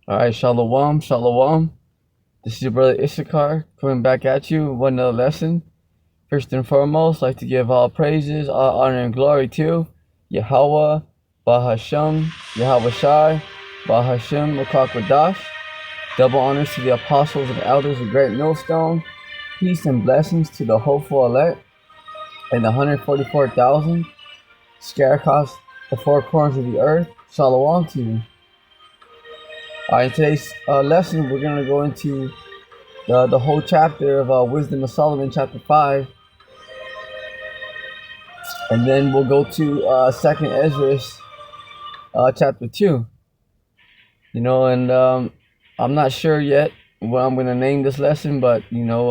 All right, shalom, shalom. This is your brother Issachar coming back at you with another lesson. First and foremost, I'd like to give all praises, all honor, and glory to Yahweh, Bahasham, Yahweh Shai, Bahasham, Makakwadash. Double honors to the apostles and elders of Great Millstone. Peace and blessings to the hopeful elect and the 144,000 scattered across the four corners of the earth. Shalom to you. In today's lesson, we're going to go into the whole chapter of Wisdom of Solomon, chapter 5. And then we'll go to 2nd Ezra, chapter 2. And I'm not sure yet what I'm going to name this lesson, but, we'll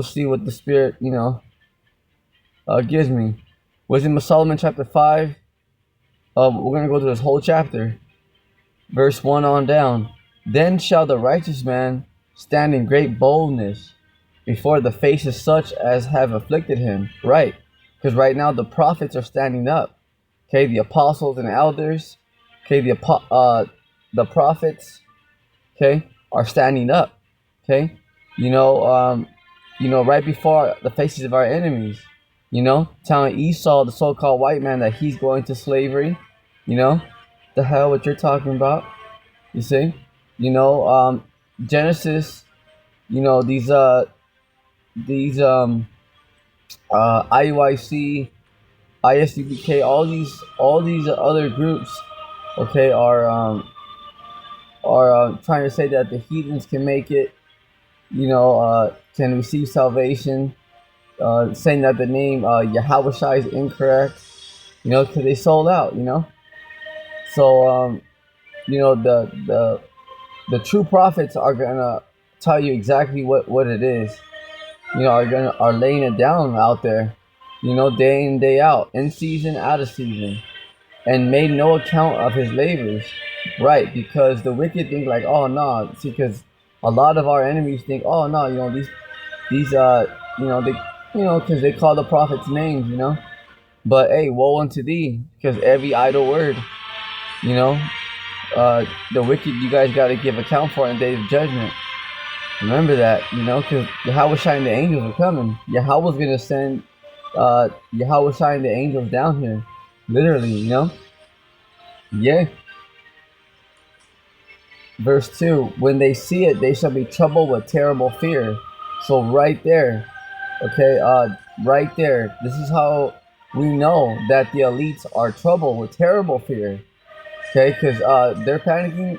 see what the Spirit, gives me. Wisdom of Solomon, chapter 5. We're going to go through this whole chapter. Verse 1 on down. Then shall the righteous man stand in great boldness before the faces such as have afflicted him. Right. Because right now the prophets are standing up. Okay, the apostles and elders. Okay, the prophets. Okay, are standing up. Okay, right before the faces of our enemies. Telling Esau, the so-called white man, that he's going to slavery. The hell what you're talking about, you see? Genesis, these IUIC, ISUBK, all these other groups, okay, are trying to say that the heathens can make it, can receive salvation, saying that the name Yahweh Shai is incorrect, because they sold out, So the true prophets are gonna tell you exactly what it is. Are laying it down out there, day in, day out, in season, out of season, and made no account of his labors. Right, because the wicked think like, oh no, see, because a lot of our enemies think, oh no, these they because they call the prophets names, but hey, woe unto thee, because every idle word, the wicked you guys got to give account for in the day of judgment. Remember that, because Yahweh Shai and the angels are coming. Yahweh's going to send Yahweh Shai and the angels down here. Literally, Yeah. Verse 2, when they see it, they shall be troubled with terrible fear. So right there, okay, right there, this is how we know that the elites are troubled with terrible fear. Okay, because they're panicking.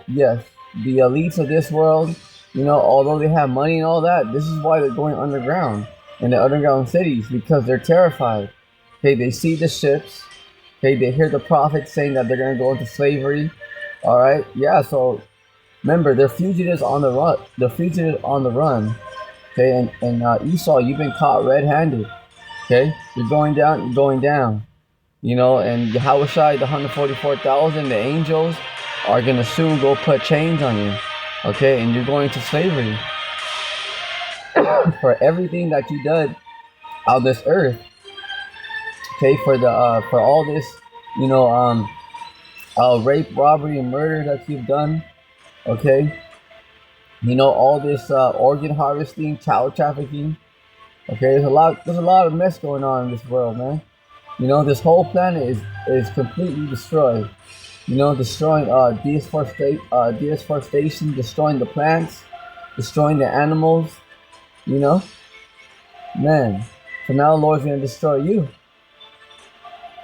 Yes, the elites of this world, although they have money and all that, this is why they're going underground in the underground cities, because they're terrified. Okay, they see the ships. Okay, they hear the prophets saying that they're going to go into slavery. All right, yeah, so remember, they're fugitives on the run. They're fugitives on the run. Okay, and Esau, you've been caught red-handed. Okay, you're going down, you're going down. And Yahweh Shai, the 144,000, the angels, are going to soon go put chains on you. Okay, and you're going to slavery. For everything that you did on this earth. Okay, for all this, rape, robbery, and murder that you've done. Okay. All this organ harvesting, child trafficking. Okay, there's a lot of mess going on in this world, man. This whole planet is completely destroyed. Destroying deforestation, destroying the plants, destroying the animals. Man. So now the Lord's gonna destroy you.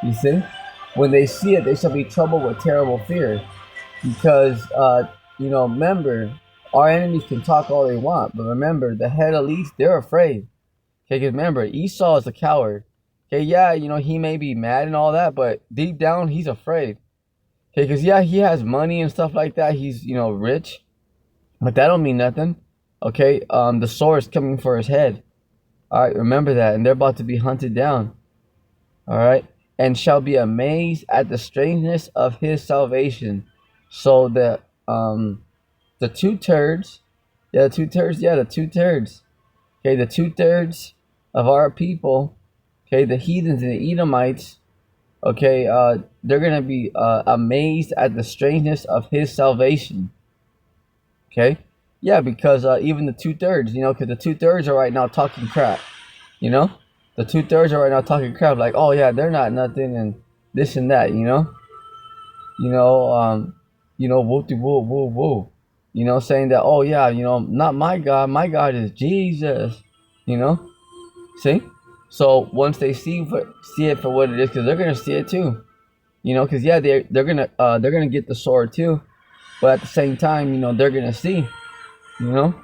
You see? When they see it, they shall be troubled with terrible fear. Because remember, our enemies can talk all they want, but remember, the head elites, they're afraid. Okay, because remember, Esau is a coward. Okay, yeah, he may be mad and all that, but deep down, he's afraid. Okay, because yeah, he has money and stuff like that. He's, rich, but that don't mean nothing. Okay, the sword is coming for his head. All right, remember that, and they're about to be hunted down. All right, and shall be amazed at the strangeness of his salvation. So the two-thirds, the two-thirds. Okay, the two-thirds of our people, okay, the heathens and the Edomites, Okay, they're gonna be amazed at the strangeness of his salvation. Okay, yeah, because even the 2/3, because the 2/3 are right now talking crap. You know, the 2/3 are right now talking crap, like, oh yeah, they're not nothing and this and that. You know, woo woo woo woo. Saying that, oh yeah, not my God is Jesus. You know, see. So once they see it for what it is, because they're gonna see it too. Because yeah, they're gonna get the sword too, but at the same time, they're gonna see, you know,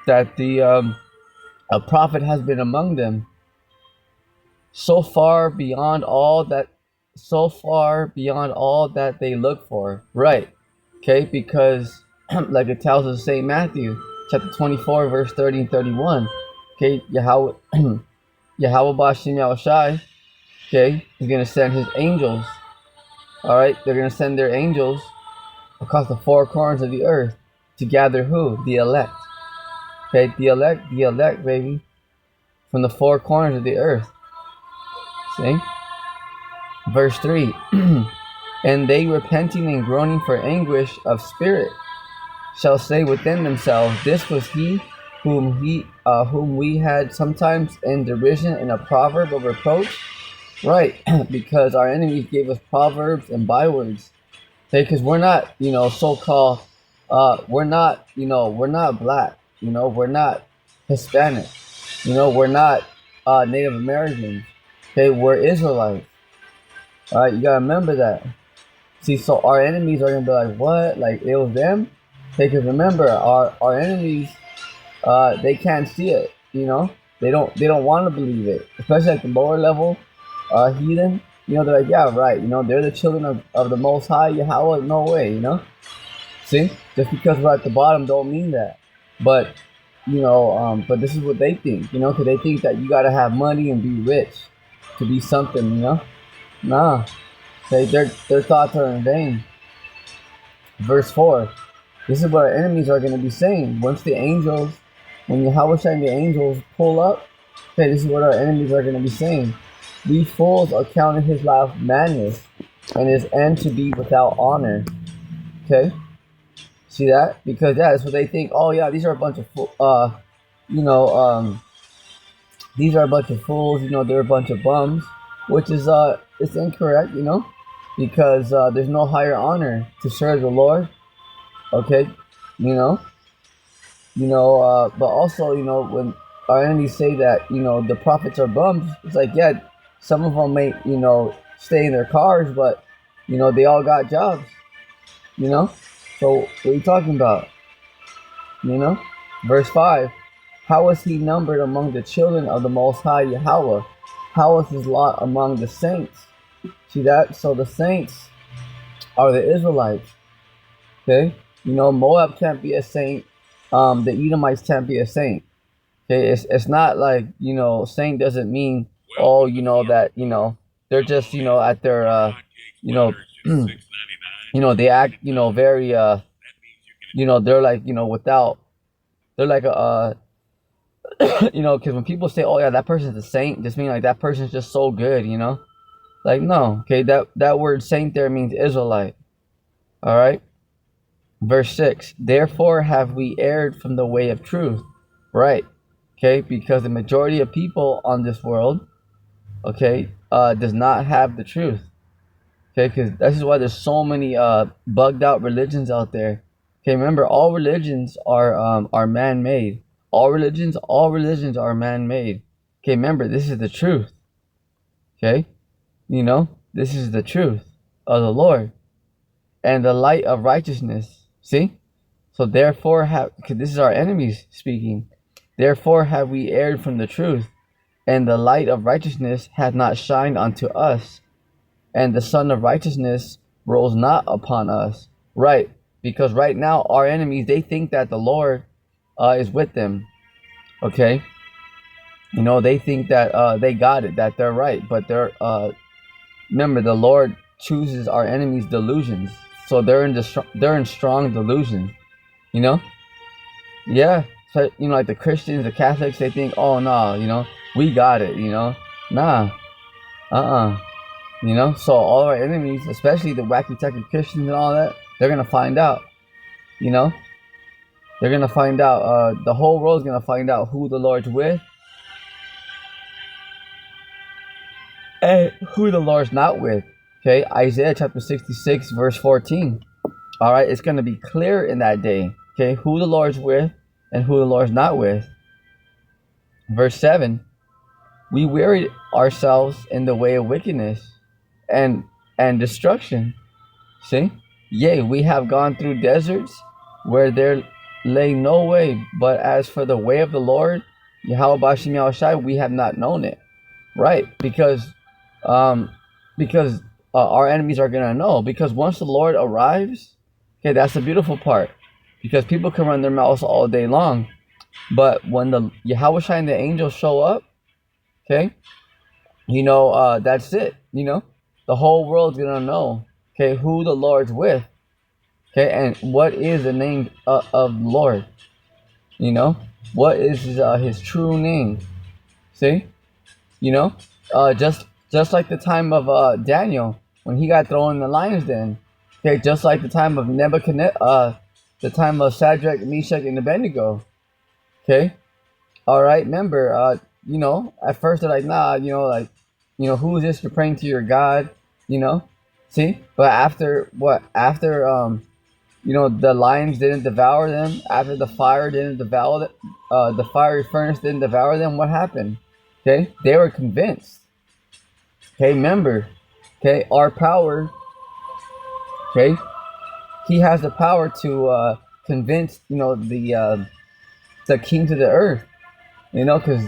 that the a prophet has been among them, so far beyond all that, they look for, right? Okay, because like it tells us Saint Matthew chapter 24 verse 30 and 31. Okay, Yahweh Yahweh Bashim Yahushai, okay, is gonna send his angels. All right, they're gonna send their angels across the four corners of the earth to gather who? The elect. Okay, the elect, baby, from the four corners of the earth. See? Verse 3. And they, repenting and groaning for anguish of spirit, shall say within themselves, this was he whom we had sometimes in derision in a proverb of reproach. Right, because our enemies gave us proverbs and bywords. Okay, because we're not, so-called, we're not black, we're not Hispanic, we're not Native Americans. Okay, we're Israelites. All right, you gotta remember that. See, so our enemies are gonna be like, what? Like it was them? Okay, because remember, our enemies, they can't see it. They don't want to believe it, especially at the lower level, heathen. They're like, yeah, right. They're the children of the Most High Yahweh. No way. See, just because we're at the bottom don't mean that. But but this is what they think. Because they think that you gotta have money and be rich to be something. Nah. Their thoughts are in vain. Verse 4. This is what our enemies are going to be saying. When Yahweh and the angels pull up, okay, this is what our enemies are going to be saying. These fools accounted his life madness and his end to be without honor. Okay? See that? Because that's what they think. Oh yeah, these are a bunch of these are a bunch of fools, they're a bunch of bums, which is it's incorrect, because there's no higher honor to serve the Lord. Okay? But also, when our enemies say that, the prophets are bums, it's like, yeah, some of them may, stay in their cars, but, they all got jobs, So, what are you talking about? Verse 5. How was he numbered among the children of the Most High Yahweh? How was his lot among the saints? See that? So the saints are the Israelites. Okay? Moab can't be a saint. The Edomites can't be a saint. Okay, it's not like saint doesn't mean that they're just at their you know they act very they're like without they're like a because when people say, oh yeah, that person's a saint, just mean like that person's just so good, like no. Okay, that word saint there means Israelite. All right. Verse 6. Therefore have we erred from the way of truth. Right. Okay, because the majority of people on this world, okay, does not have the truth. Okay, because this is why there's so many bugged out religions out there. Okay, remember, all religions are man-made. All religions are man-made. Okay, remember, this is the truth. Okay, this is the truth of the Lord and the light of righteousness. See, so therefore because this is our enemies speaking. Therefore have we erred from the truth, and the light of righteousness hath not shined unto us, and the sun of righteousness rose not upon us. Right, because right now our enemies, they think that the Lord is with them. Okay, they think that they got it, that they're right, but remember, the Lord chooses our enemies' delusions, so they're in strong delusion. Yeah. So like the Christians, the Catholics, they think, oh no, we got it. Nah. You know, so all our enemies, especially the wacky techie Christians and all that, they're gonna find out. You know, they're gonna find out. The whole world's gonna find out who the Lord's with and who the Lord's not with. Okay, Isaiah chapter 66, verse 14. All right, it's gonna be clear in that day. Okay, who the Lord's with and who the Lord's not with. Verse 7. We wearied ourselves in the way of wickedness and destruction. See? Yea, we have gone through deserts where there lay no way, but as for the way of the Lord, Yahweh Bashim Yahushai, we have not known it. Right? Because our enemies are gonna know. Because once the Lord arrives, okay, that's the beautiful part. Because people can run their mouths all day long, but when the Yahushai and the angels show up, okay, you know, that's it. You know, the whole world's gonna know, okay, who the Lord's with, okay, and what is the name of the Lord. You know, what is his true name? See, you know, just like the time of Daniel when he got thrown in the lion's den. Okay, just like the time of Nebuchadnezzar, the time of Shadrach, Meshach, and Abednego. Okay, all right. Remember, you know, at first they're like, nah, you know, like, you know, who is this? You're praying to your God, you know. See, but after you know, the lions didn't devour them. After the fire didn't devour them, the fiery furnace didn't devour them. What happened? Okay, they were convinced. Okay, remember, okay, our power. Okay, he has the power to convince, you know, the kings of the earth. You know, because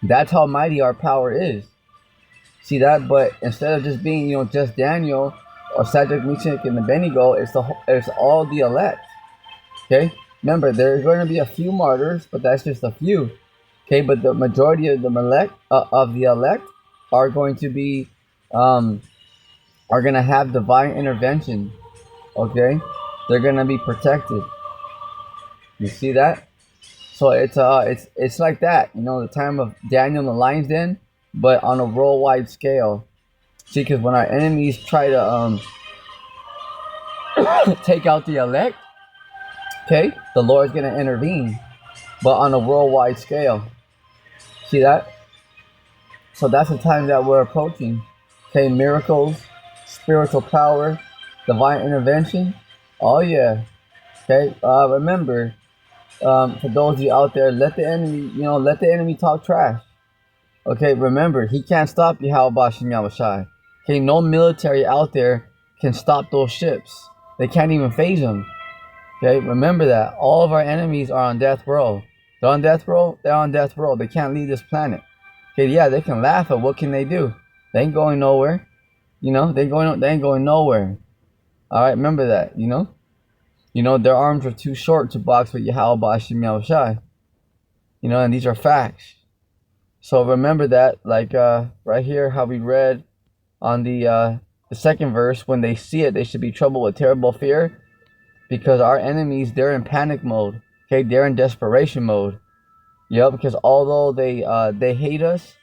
that's how mighty our power is. See that? But instead of just being, you know, just Daniel or Shadrach, Meshach, and Abednego, it's all the elect. Okay. Remember, there's going to be a few martyrs, but that's just a few. Okay, but the majority of the elect are going to be are going to have divine intervention. Okay, they're going to be protected. You see that? So it's like that, you know, the time of Daniel in the lion's den, but on a worldwide scale. See, because when our enemies try to take out the elect, okay, the Lord's gonna intervene, but on a worldwide scale. See that? So that's the time that we're approaching. Okay, miracles, spiritual power, divine intervention. Oh yeah. Okay. Remember. For those of you out there, let the enemy talk trash. Okay, remember, he can't stop Yahweh Bashim Yahushai. Okay, no military out there can stop those ships. They can't even phase them. Okay, remember that. All of our enemies are on death row. They're on death row. They're on death row. They can't leave this planet. Okay, yeah, they can laugh, but what can they do? They ain't going nowhere. You know, they ain't going nowhere. All right, remember that. You know. You know, their arms are too short to box with Yahweh Bashim Yahushai. You know, and these are facts. So remember that, like right here, how we read on the second verse, when they see it, they should be troubled with terrible fear, because our enemies, they're in panic mode. Okay, they're in desperation mode. Yep, because although they hate us,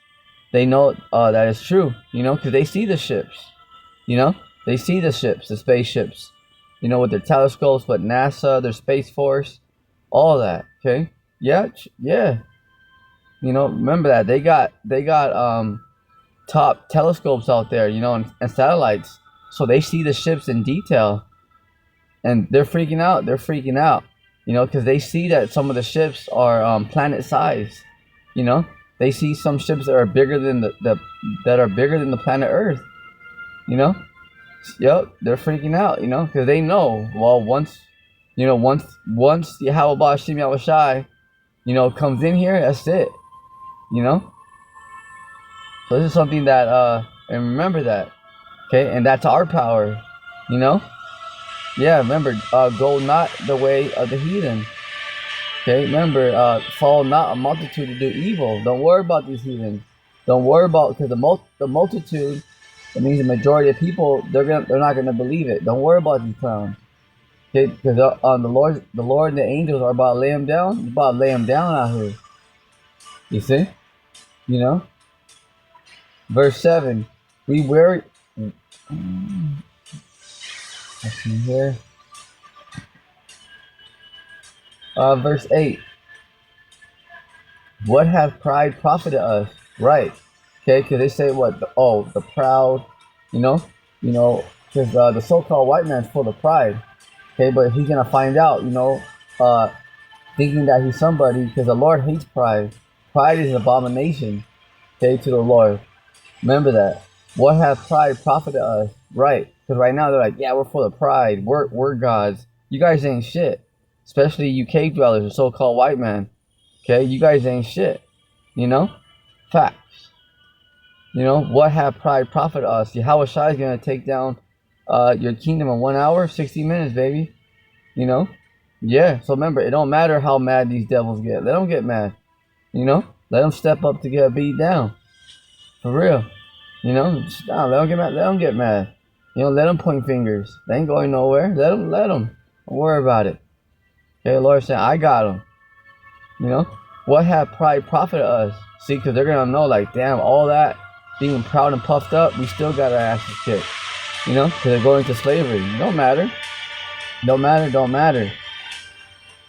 they know that it's true. You know, because they see the ships. You know, they see the ships, the spaceships. You know, with their telescopes, with NASA, their Space Force, all that. Okay, yeah. You know, remember that they got top telescopes out there. You know, and satellites, so they see the ships in detail, and they're freaking out. You know, because they see that some of the ships are planet size. You know, they see some ships that are bigger than the planet Earth. You know. Yep, they're freaking out, you know, because they know, well, once Yahweh Bashim Yahushai, you know, comes in here, that's it, you know. So this is something that, and remember that, okay, and that's our power, you know. Yeah, remember, go not the way of the heathen. Okay, remember, follow not a multitude to do evil. Don't worry about these heathens. Don't worry about, because the multitude. It means the majority of people, they're not gonna believe it. Don't worry about these clowns, okay? Because the Lord and the angels are about to lay them down. They're about to lay them down out here. You see, you know. Verse 7. We wear. Let's see here. Verse 8. What hath pride profited us? Right. Okay, because they say what? The proud, you know? You know, because the so-called white man's full of pride. Okay, but he's going to find out, uh, thinking that he's somebody, because the Lord hates pride. Pride is an abomination, okay, to the Lord. Remember that. What hath pride profited us? Right. Because right now they're like, yeah, we're full of pride. We're gods. You guys ain't shit. Especially you cave dwellers, the so-called white man. Okay, you guys ain't shit. You know? Facts. You know, what have pride profited us? Yahweh Shai is going to take down your kingdom in 1 hour, 60 minutes, baby. You know? Yeah, so remember, it don't matter how mad these devils get. Let them get mad. You know? Let them step up to get beat down. For real. You know? Let them get mad. Let them get mad. You know, let them point fingers. They ain't going nowhere. Let them. Don't worry about it. Okay, the Lord said, I got them. You know? What have pride profited us? See, because they're going to know, like, damn, all that being proud and puffed up, we still got our asses kicked. You know? Because they're going to slavery. Don't matter. Don't matter.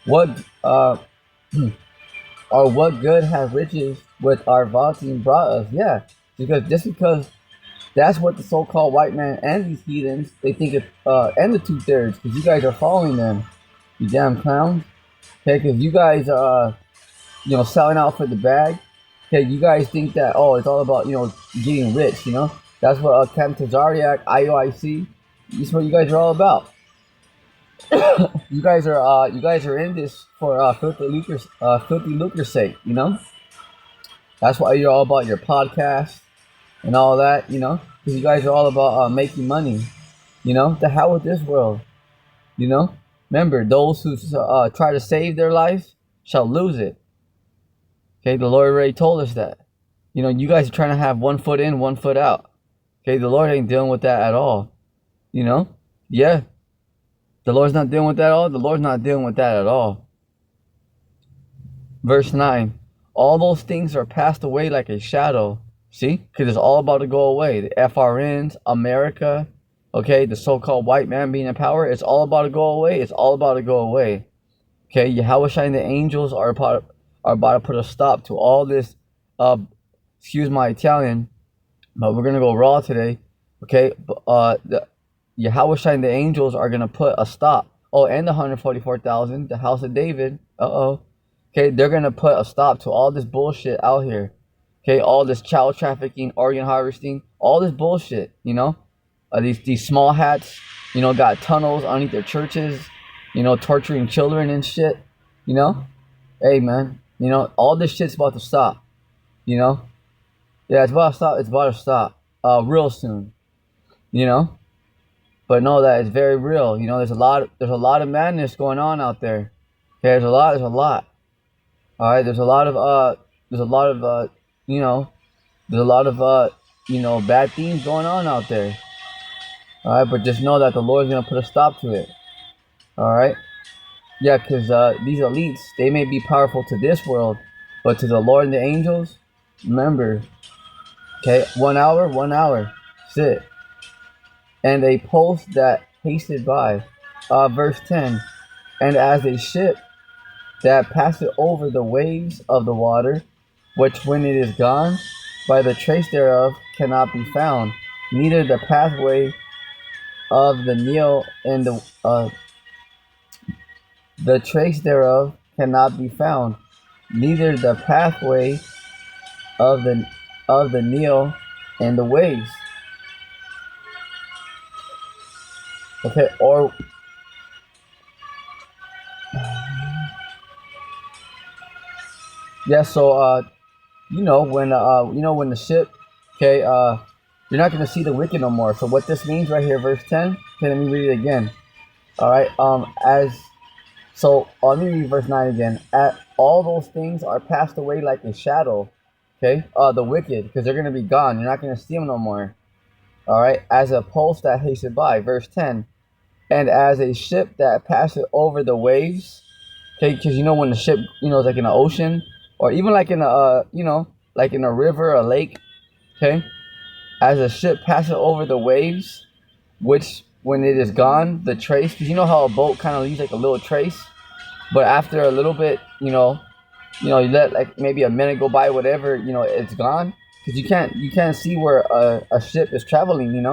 What, or what good have riches with our vaunting brought us? Yeah. Because that's what the so-called white man and these heathens, they think it's, and the 2/3, because you guys are following them. You damn clowns. Okay, because you guys are, selling out for the bag. Okay, you guys think that, it's all about, getting rich, That's what Kem Tazariak, IOIC, this is what you guys are all about. you guys are in this for filthy lucre's sake, That's why you're all about your podcast and all that, because you guys are all about making money, The hell with this world, Remember, those who try to save their life shall lose it. Okay, the Lord already told us that. You guys are trying to have 1 foot in, 1 foot out. Okay, the Lord ain't dealing with that at all. Yeah. The Lord's not dealing with that at all. The Lord's not dealing with that at all. Verse 9. All those things are passed away like a shadow. See? Because it's all about to go away. The FRNs, America, okay, the so-called white man being in power, it's all about to go away. It's all about to go away. Okay, Yahweh and the angels are about to put a stop to all this, excuse my Italian, but we're going to go raw today. Okay, the Yahweh and the angels are going to put a stop. Oh, and the 144,000, the house of David. Okay, they're going to put a stop to all this bullshit out here. Okay, all this child trafficking, organ harvesting, all this bullshit, These small hats, got tunnels underneath their churches, torturing children and shit, Hey, man, all this shit's about to stop, Yeah, it's about to stop. It's about to stop real soon, But know that it's very real. There's a lot of madness going on out there. Okay, there's a lot. All right, there's a lot of bad things going on out there. All right, but just know that the Lord's gonna put a stop to it. All right, yeah, because these elites, they may be powerful to this world, but to the Lord and the angels, remember. Okay, 1 hour, sit. And a post that hasted by, verse 10, and as a ship that passeth over the waves of the water, which when it is gone, by the trace thereof cannot be found, neither the pathway of the Nile and the trace thereof cannot be found, neither the pathway of the Nile and the waves. Okay, or yeah, so when when the ship, okay, you're not gonna see the wicked no more. So what this means right here, verse 10. Okay, let me read it again. All right, let me read verse 9 again. All those things are passed away like a shadow. Okay, the wicked, because they're gonna be gone. You're not gonna see them no more. All right, as a post that hasted by, verse 10, and as a ship that passeth over the waves. Okay, because when the ship, is like in the ocean, or even like in a, like in a river, a lake. Okay, as a ship passes over the waves, which when it is gone, the trace, because you know how a boat kind of leaves like a little trace, but after a little bit, you let like maybe a minute go by, whatever, it's gone, because you can't see where a ship is traveling,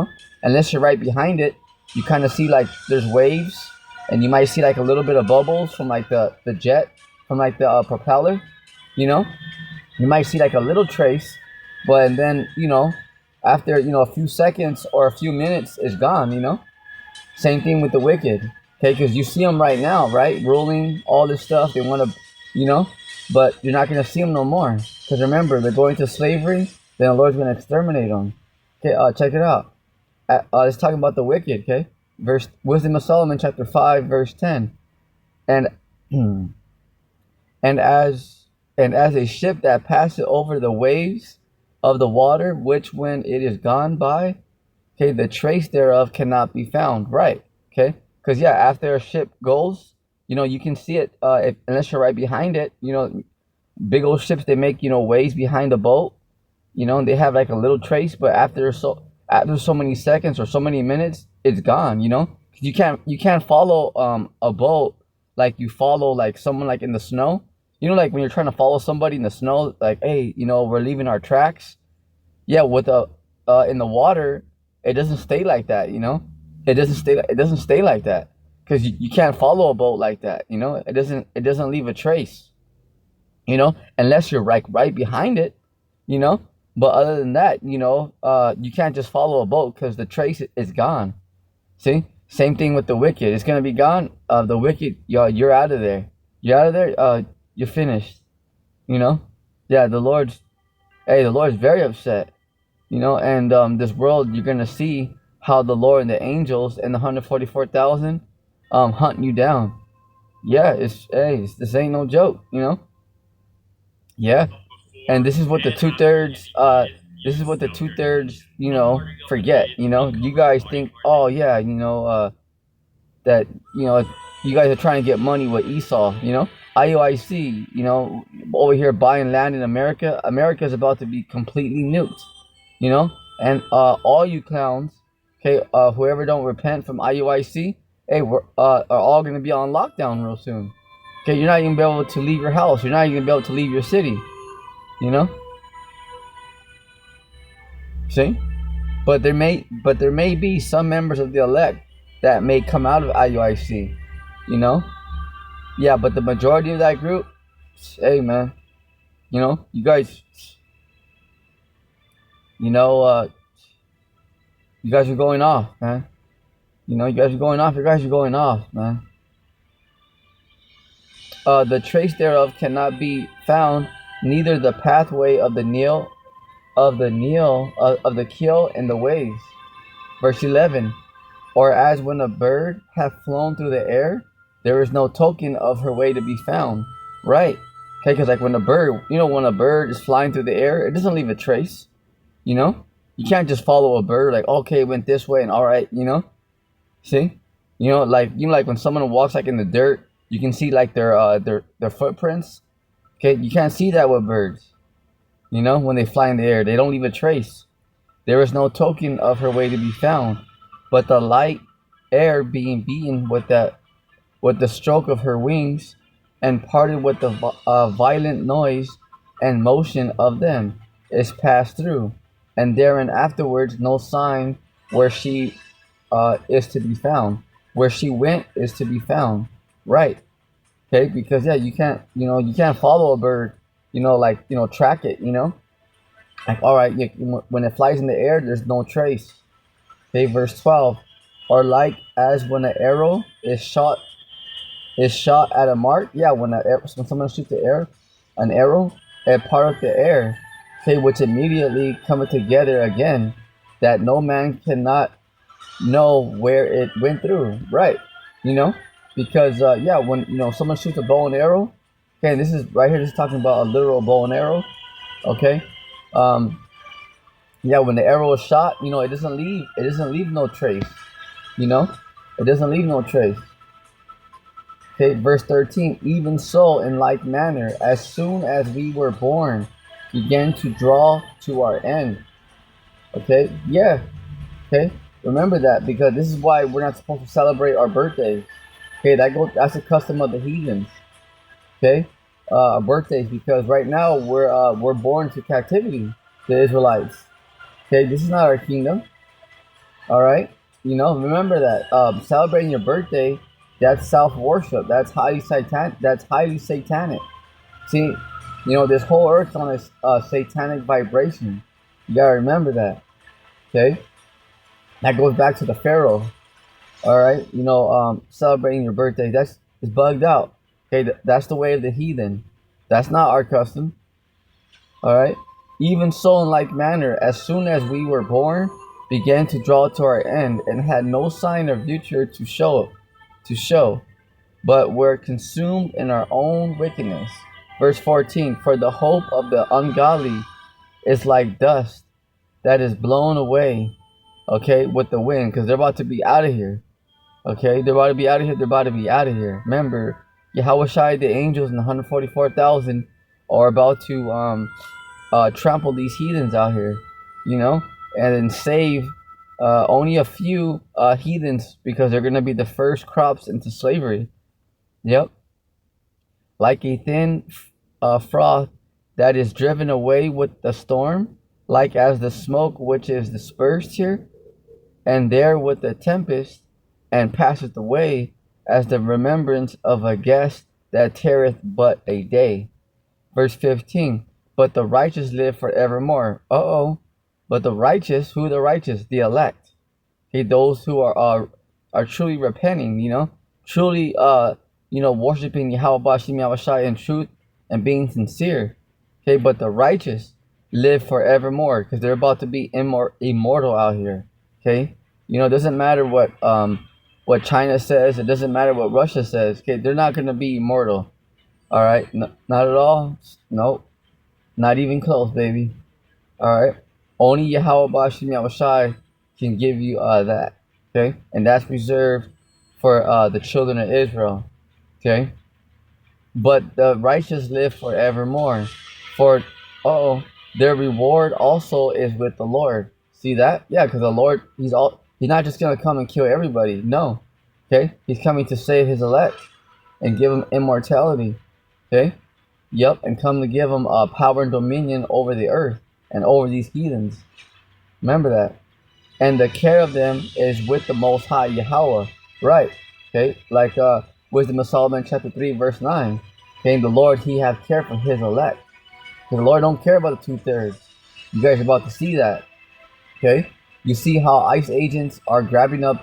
unless you're right behind it. You kind of see like there's waves, and you might see like a little bit of bubbles from like the jet, from like the propeller, you know. You might see like a little trace, but and then after a few seconds or a few minutes, it's gone. Same thing with the wicked. Okay, because you see them right now, right? Ruling all this stuff. They want to, but you're not going to see them no more. Because remember, they're going to slavery. Then the Lord's going to exterminate them. Okay, check it out. It's talking about the wicked. Okay, Wisdom of Solomon, chapter 5, verse 10. And and as a ship that passeth over the waves of the water, which when it is gone by, okay, the trace thereof cannot be found. Right. Okay. Because after a ship goes, you can see it unless you're right behind it. Big old ships, they make waves behind the boat. And they have like a little trace, but after so many seconds or so many minutes, it's gone. You can't follow a boat like you follow like someone like in the snow. Like when you're trying to follow somebody in the snow, like, hey, we're leaving our tracks. Yeah, with in the water, it doesn't stay like that. It doesn't stay like that, because you can't follow a boat like that. It doesn't leave a trace. Unless you're right behind it. But other than that, you can't just follow a boat, because the trace is gone. See, same thing with the wicked. It's gonna be gone. The wicked, you're out of there. You're out of there. You're finished. Yeah, the Lord's very upset. And this world, you're gonna see how the Lord and the angels and the 144,000 hunt you down. Yeah, this ain't no joke. Yeah, and this is what the two-thirds forget. You guys think, oh yeah, that you guys are trying to get money with Esau. IUIC, over here buying land in America. America is about to be completely nuked. And all you clowns, okay, whoever don't repent from IUIC, hey, we're are all gonna be on lockdown real soon. Okay, you're not even gonna be able to leave your house. You're not even gonna be able to leave your city. See, but there may be some members of the elect that may come out of IUIC. Yeah, but the majority of that group, hey man, you guys, you guys are going off, man. You guys are going off. You guys are going off, man. The trace thereof cannot be found, neither the pathway of the keel in the waves. Verse 11. Or as when a bird hath flown through the air, there is no token of her way to be found. Right. Okay, because like when a bird is flying through the air, it doesn't leave a trace. You can't just follow a bird like, okay, it went this way and all right, See? Like when someone walks like in the dirt, you can see like their footprints. Okay, you can't see that with birds. When they fly in the air, they don't leave a trace. There is no token of her way to be found, but the light air being beaten with the stroke of her wings, and parted with the violent noise and motion of them, is passed through, and therein afterwards no sign where she is to be found. Where she went is to be found. Right. Okay, because you can't follow a bird, track it, like, all right, when it flies in the air, there's no trace. Okay, verse 12. Or like as when an arrow is shot at a mark. Yeah, when someone shoots an arrow, it parteth the air. Okay, which immediately cometh together again, that no man cannot know where it went through. Right. Because when someone shoots a bow and arrow, okay, this is right here, this is talking about a literal bow and arrow. Okay. When the arrow is shot, it doesn't leave no trace. It doesn't leave no trace. Okay, verse 13. Even so, in like manner, as soon as we were born, began to draw to our end. Okay, yeah. Okay, remember that, because this is why we're not supposed to celebrate our birthdays. Okay, that's a custom of the heathens. Okay, our birthdays, because right now we're born to captivity, the Israelites. Okay, this is not our kingdom. All right, remember that. Celebrating your birthday, that's self worship. That's highly satanic. That's highly satanic. See, this whole earth's on a satanic vibration. You gotta remember that. Okay, that goes back to the Pharaoh. All right, celebrating your birthday, that's is bugged out. Okay, that's the way of the heathen. That's not our custom. All right. Even so, in like manner, as soon as we were born, began to draw to our end, and had no sign of future to show, but were consumed in our own wickedness. Verse 14. For the hope of the ungodly is like dust that is blown away, okay, with the wind, because they're about to be out of here. Okay, they're about to be out of here. They're about to be out of here. Remember, Yahweh Shai, the angels, and the 144,000 are about to trample these heathens out here, and then save only a few heathens, because they're gonna be the first crops into slavery. Yep, like a thin froth that is driven away with the storm, like as the smoke which is dispersed here and there with the tempest, and passeth away as the remembrance of a guest that tarrieth but a day. Verse 15. But the righteous live forevermore. But the righteous, who the righteous? The elect. Okay, those who are truly repenting, truly worshiping Yahweh Bashim Yahushai in truth and being sincere. Okay, but the righteous live forevermore, because they're about to be immortal out here. Okay, it doesn't matter what China says. It doesn't matter what Russia says. Okay, they're not gonna be immortal. All right, not at all. Nope, not even close, baby. All right, only Yahweh Bashim Yahushai can give you that. Okay, and that's reserved for the children of Israel. Okay, but the righteous live forevermore. For their reward also is with the Lord. See that? Yeah, because the Lord, He's not just gonna come and kill everybody. No, okay, He's coming to save His elect and give them immortality. Okay, yep, and come to give them power and dominion over the earth and over these heathens. Remember that. And the care of them is with the Most High Yahweh. Right. Okay, like Wisdom of Solomon chapter 3 verse 9. Okay, the Lord, He have care for His elect. The Lord don't care about the 2/3. You guys are about to see that. Okay, you see how ICE agents are grabbing up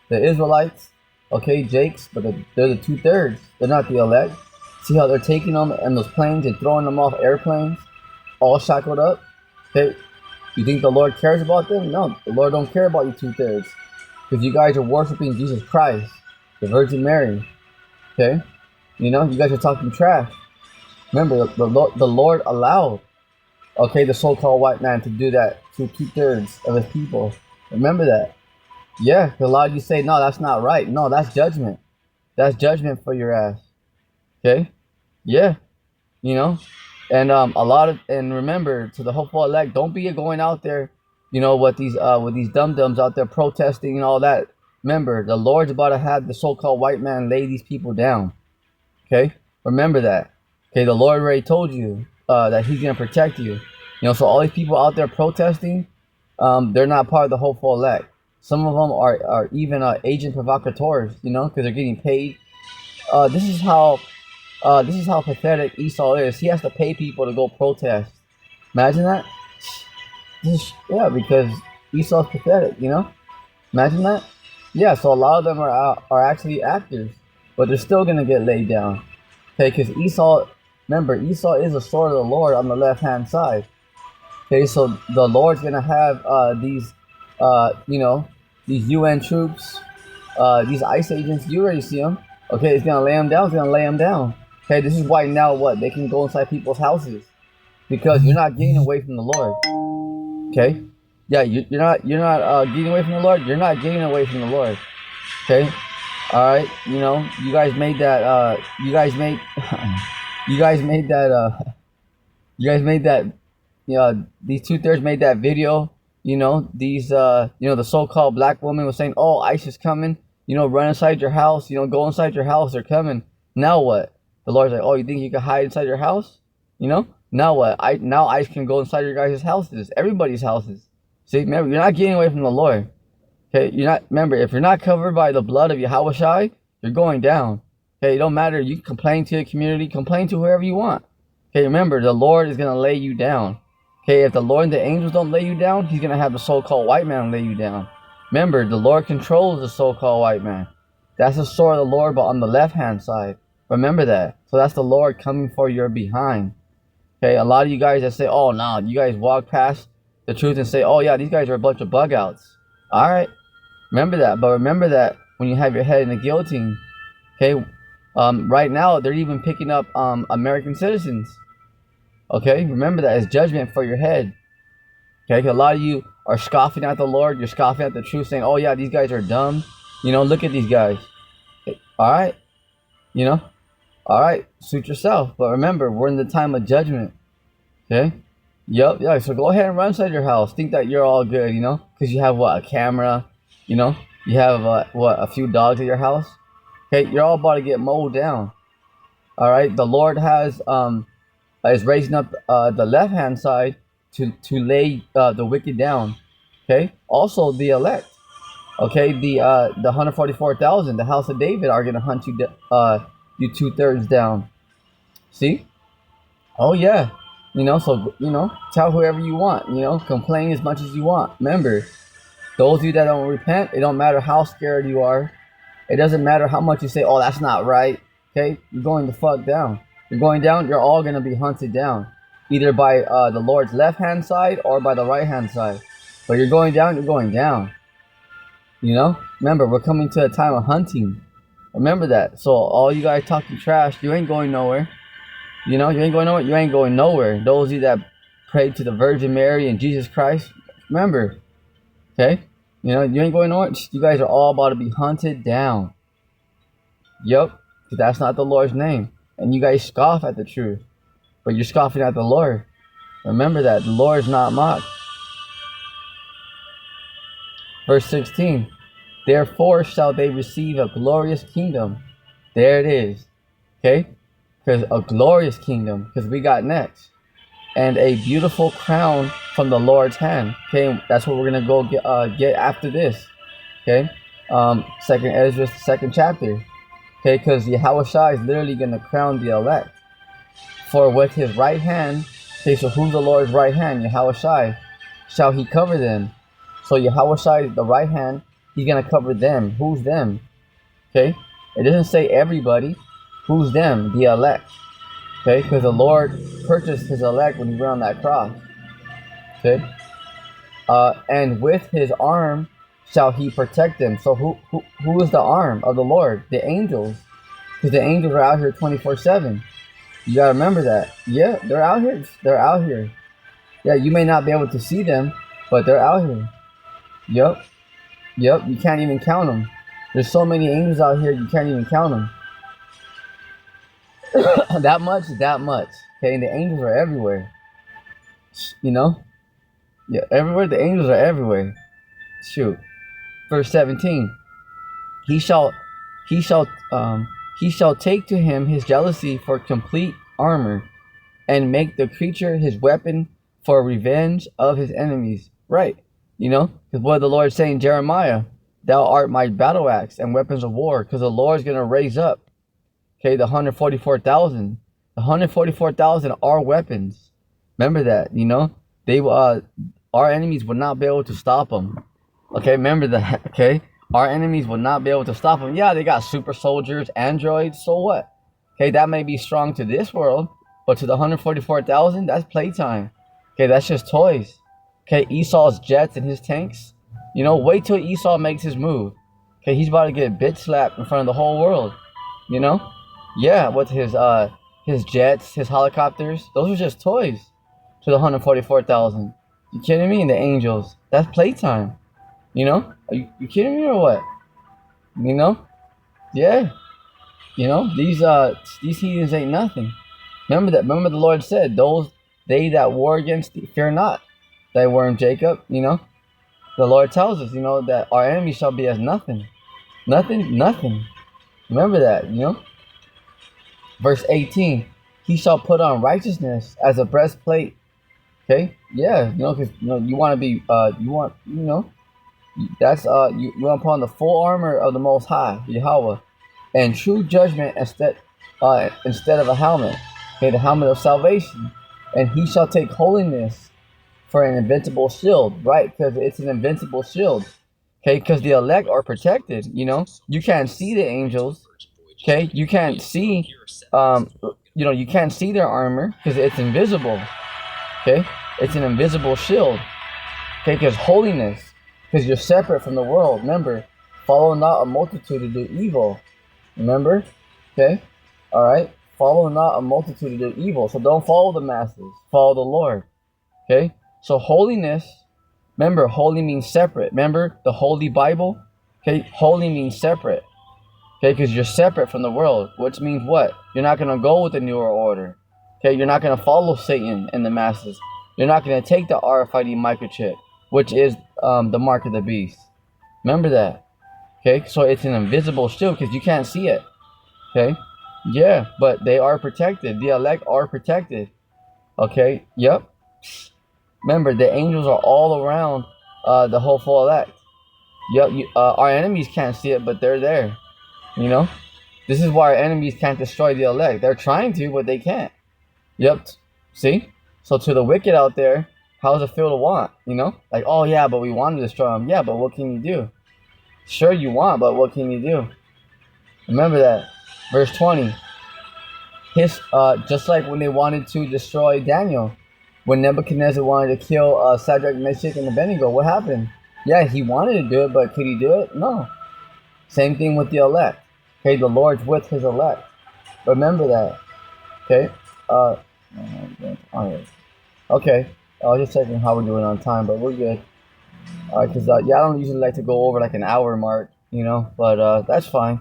the Israelites. Okay, Jakes, but they're the 2/3. They're not the elect. See how they're taking them in those planes and throwing them off airplanes, all shackled up. Okay, you think the Lord cares about them? No, the Lord don't care about you 2/3, because you guys are worshiping Jesus Christ, the Virgin Mary. Okay, you guys are talking trash. Remember, the Lord allowed, okay, the so-called white man to do that to 2/3 of His people. Remember that. Yeah, a lot of you say, no, that's not right. No, that's judgment. That's judgment for your ass. Okay, yeah, and and remember, to the hopeful elect, don't be going out there, with these dum-dums out there protesting and all that. Remember, the Lord's about to have the so-called white man lay these people down. Okay, remember that. Okay, the Lord already told you that He's gonna protect you. So all these people out there protesting, they're not part of the hopeful elect. Some of them are even agent provocateurs, because they're getting paid. This is how pathetic Esau is. He has to pay people to go protest. Imagine that. Yeah, because Esau's pathetic. Imagine that. Yeah, so a lot of them are actually actors, but they're still gonna get laid down. Okay, because Esau, remember, Esau is a sword of the Lord on the left-hand side. Okay, so the Lord's gonna have these UN troops, these ICE agents. You already see them. Okay, it's gonna lay them down. It's gonna lay them down. Okay, this is why now they can go inside people's houses, because you're not getting away from the Lord. Okay, yeah, you're not getting away from the Lord. You're not getting away from the Lord. Okay, all right. You guys made that. You guys made that. These 2/3 made that video these the so-called black woman was saying, oh, ICE is coming, run inside your house, go inside your house, they're coming. Now what? The Lord's like, oh, you think you can hide inside your house? Now what? Now ICE can go inside your guys' houses, everybody's houses. See, remember, you're not getting away from the Lord. Okay, remember, if you're not covered by the blood of Yahushua, you're going down. Okay, it don't matter. You can complain to your community, complain to whoever you want. Okay, remember, the Lord is going to lay you down. Okay, if the Lord and the angels don't lay you down, he's going to have the so-called white man lay you down. Remember, the Lord controls the so-called white man. That's the sword of the Lord, but on the left-hand side. Remember that. So that's the Lord coming for your behind. Okay, a lot of you guys that say, oh, no, you guys walk past the truth and say, oh, yeah, these guys are a bunch of bug outs. All right, remember that. But remember that when you have your head in the guillotine, okay, right now, they're even picking up American citizens. Okay, remember that as judgment for your head. Okay, a lot of you are scoffing at the Lord. You're scoffing at the truth, saying, oh, yeah, these guys are dumb. Look at these guys. All right, all right, suit yourself. But remember, we're in the time of judgment. Okay? Yep, yeah, so go ahead and run inside your house. Think that you're all good, because you have, a camera, you have, a few dogs at your house. Okay, you're all about to get mowed down. All right, the Lord is raising up the left-hand side to lay the wicked down. Okay, also the elect. Okay, the 144,000, the house of David, are gonna hunt you 2/3 down. See? Oh yeah. So tell whoever you want. Complain as much as you want. Remember, those of you that don't repent, it don't matter how scared you are. It doesn't matter how much you say, oh, that's not right. Okay, you're going the fuck down. You're going down. You're all gonna be hunted down, either by the Lord's left-hand side or by the right-hand side. But you're going down. You're going down. Remember, we're coming to a time of hunting. Remember that. So all you guys talking trash, you ain't going nowhere. You ain't going nowhere. You ain't going nowhere. Those of you that pray to the Virgin Mary and Jesus Christ, remember, okay? You ain't going nowhere. You guys are all about to be hunted down. Yup, because that's not the Lord's name. And you guys scoff at the truth, but you're scoffing at the Lord. Remember that. The Lord is not mocked. Verse 16, therefore shall they receive a glorious kingdom. There it is. Okay? Because a glorious kingdom, because we got next. And a beautiful crown from the Lord's hand. Okay, that's what we're going to go get after this. Okay? Second Ezra, second chapter. Okay, because Yahushua is literally going to crown the elect. For with his right hand, okay, so who's the Lord's right hand? Yahushua. Shall he cover them? So Yahushua is the right hand. He's going to cover them. Who's them? Okay? It doesn't say everybody. Who's them? The elect. Okay? Because the Lord purchased his elect when he went on that cross. Okay? And with his arm shall he protect them. So who is the arm of the Lord? The angels. Because the angels are out here 24/7. You got to remember that. Yeah, they're out here. They're out here. Yeah, you may not be able to see them, but they're out here. Yep, you can't even count them. There's so many angels out here, you can't even count them. that much. Okay, and the angels are everywhere. Yeah, everywhere. The angels are everywhere. Shoot. Verse 17. He shall take to him his jealousy for complete armor, and make the creature his weapon for revenge of his enemies. Right. Because what the Lord is saying, Jeremiah, thou art my battle axe and weapons of war, because the Lord's going to raise up, okay, the 144,000. The 144,000 are weapons. Remember that, they our enemies would not be able to stop them. Okay, remember that, okay? Our enemies would not be able to stop them. Yeah, they got super soldiers, androids, so what? Okay, that may be strong to this world, but to the 144,000, that's playtime. Okay, that's just toys. Okay, Esau's jets and his tanks. Wait till Esau makes his move. Okay, he's about to get bitch slapped in front of the whole world. Yeah, with his jets, his helicopters. Those are just toys to the 144,000. You kidding me? And the angels. That's playtime. Are you kidding me or what? Yeah. These heathens ain't nothing. Remember the Lord said, they that war against thee, fear not. Thy worm Jacob, The Lord tells us, that our enemy shall be as nothing. Nothing, nothing. Remember that, Verse 18, he shall put on righteousness as a breastplate. Okay? Yeah, because you want to be that's you want to put on the full armor of the Most High, Yahweh, and true judgment instead of a helmet. Okay, the helmet of salvation. And he shall take holiness for an invincible shield, right? Because it's an invincible shield. Okay, because the elect are protected. You can't see the angels. Okay, you can't see, you can't see their armor because it's invisible. Okay, it's an invisible shield. Okay, because holiness, because you're separate from the world. Remember, follow not a multitude to do evil. Remember, okay, all right. Follow not a multitude to do evil. So don't follow the masses. Follow the Lord. Okay, so holiness. Remember, holy means separate. Remember the Holy Bible. Okay, holy means separate. Okay, because you're separate from the world, which means what? You're not going to go with the newer order. Okay, you're not going to follow Satan and the masses. You're not going to take the RFID microchip, which is the mark of the beast. Remember that. Okay, so it's an invisible shield because you can't see it. Okay, yeah, but they are protected. The elect are protected. Okay, yep. Remember, the angels are all around the hopeful elect. Yep, our enemies can't see it, but they're there. This is why our enemies can't destroy the elect. They're trying to, but they can't. Yep. See? So to the wicked out there, how does it feel to want? Like, oh yeah, but we want to destroy them. Yeah, but what can you do? Sure you want, but what can you do? Remember that. Verse 20. Just like when they wanted to destroy Daniel. When Nebuchadnezzar wanted to kill Shadrach, Meshach, and Abednego, what happened? Yeah, he wanted to do it, but could he do it? No. Same thing with the elect. Okay, the Lord's with his elect. Remember that. Okay. Alright. Okay. I was just checking how we're doing on time, but we're good. Alright, because I don't usually like to go over like an hour mark, but that's fine.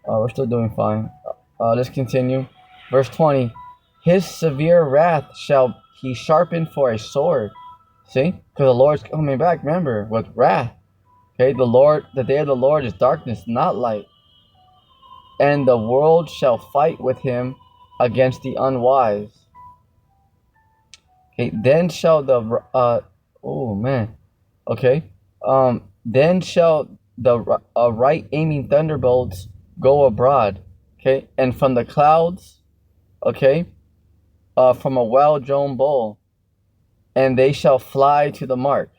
We're still doing fine. Let's continue. Verse 20. His severe wrath shall he sharpen for a sword. See? Because the Lord's coming back, remember, with wrath. Okay, the day of the Lord is darkness, not light. And the world shall fight with him against the unwise. Okay, then shall the then shall the right aiming thunderbolts go abroad. Okay, and from the clouds, from a well-drawn bow, and they shall fly to the mark.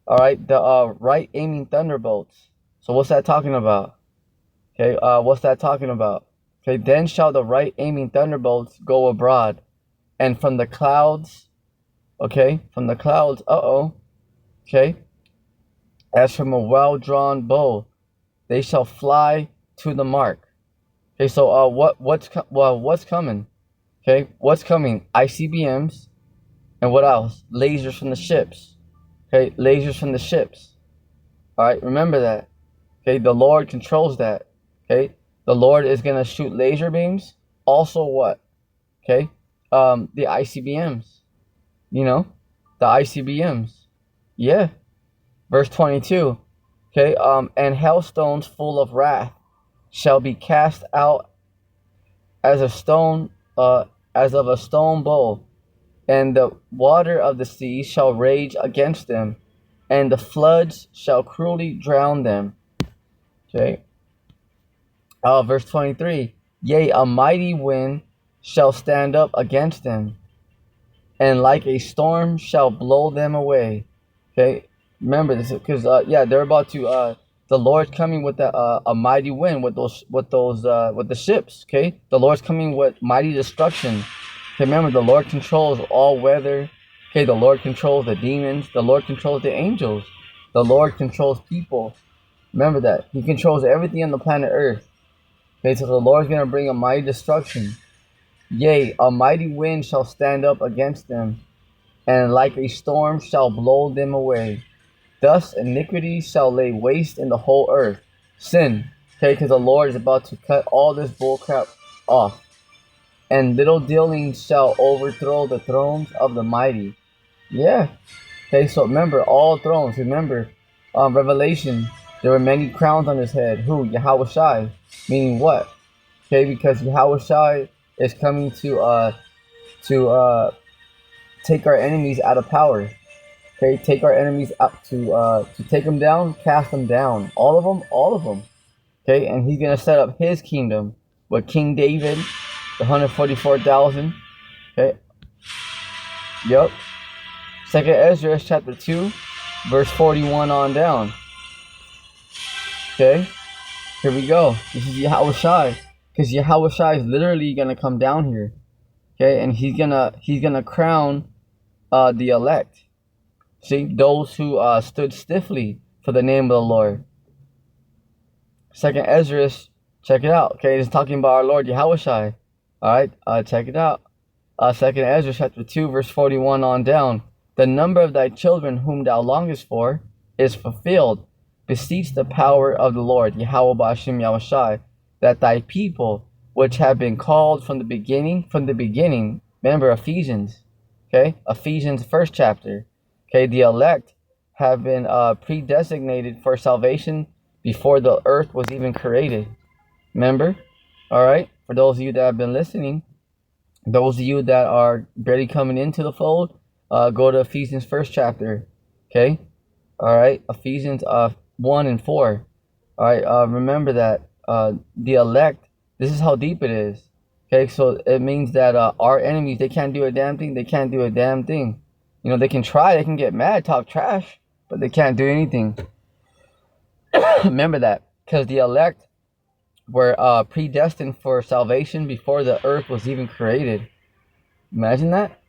All right, the right aiming thunderbolts. So what's that talking about? Okay, what's that talking about? Okay, then shall the right aiming thunderbolts go abroad, and from the clouds, okay, as from a well-drawn bow, they shall fly to the mark. Okay, so what's coming? Okay, what's coming? ICBMs, and what else? Lasers from the ships. Okay, lasers from the ships. All right, remember that. Okay, the Lord controls that. Okay, the Lord is gonna shoot laser beams. Also, what? Okay, the ICBMs. The ICBMs. Yeah. Verse 22. Okay, and hailstones full of wrath shall be cast out as a stone, as of a stone bowl, and the water of the sea shall rage against them, and the floods shall cruelly drown them. Okay. Verse 23. Yea, a mighty wind shall stand up against them, and like a storm shall blow them away. Okay. Remember this, because they're about to. The Lord's coming with a mighty wind with the ships. Okay. The Lord's coming with mighty destruction. Okay. Remember, the Lord controls all weather. Okay. The Lord controls the demons. The Lord controls the angels. The Lord controls people. Remember that. He controls everything on the planet Earth. Okay, so the Lord's going to bring a mighty destruction. Yea, a mighty wind shall stand up against them, and like a storm shall blow them away. Thus iniquity shall lay waste in the whole earth. Sin. Okay, because the Lord is about to cut all this bullcrap off. And little dealings shall overthrow the thrones of the mighty. Yeah. Okay, so remember all thrones. Remember, Revelation. There were many crowns on his head. Who? Yahweh Shai. Meaning what? Okay, because Yahweh Shai is coming to take our enemies out of power. Okay, take our enemies up to take them down, cast them down. All of them. Okay, and he's gonna set up his kingdom with King David, the 144,000. Okay. Yep. Second Ezra chapter 2, verse 41 on down. Okay. Here we go. This is Yahweh Shai. Because Yahweh Shai is literally gonna come down here. Okay, and he's gonna crown the elect. See, those who stood stiffly for the name of the Lord. Second Ezra, check it out. Okay, it's talking about our Lord Yahweh Shai. Alright, check it out. Second Ezra chapter 2, verse 41 on down. The number of thy children whom thou longest for is fulfilled. Beseech the power of the Lord, Yahweh Ba'ashem Yahweh Shai, that thy people, which have been called from the beginning, remember Ephesians, okay? Ephesians 1st chapter, okay? The elect have been predesignated for salvation before the earth was even created. Remember? All right? For those of you that have been listening, those of you that are barely coming into the fold, go to Ephesians 1st chapter, okay? All right? Ephesians 1 and 4. All right? Remember that the elect, this is how deep it is. Okay, so it means that our enemies, they can't do a damn thing. They can't do a damn thing. You know, they can try, they can get mad, talk trash, but they can't do anything. Remember that, because the elect were predestined for salvation before the earth was even created. Imagine that.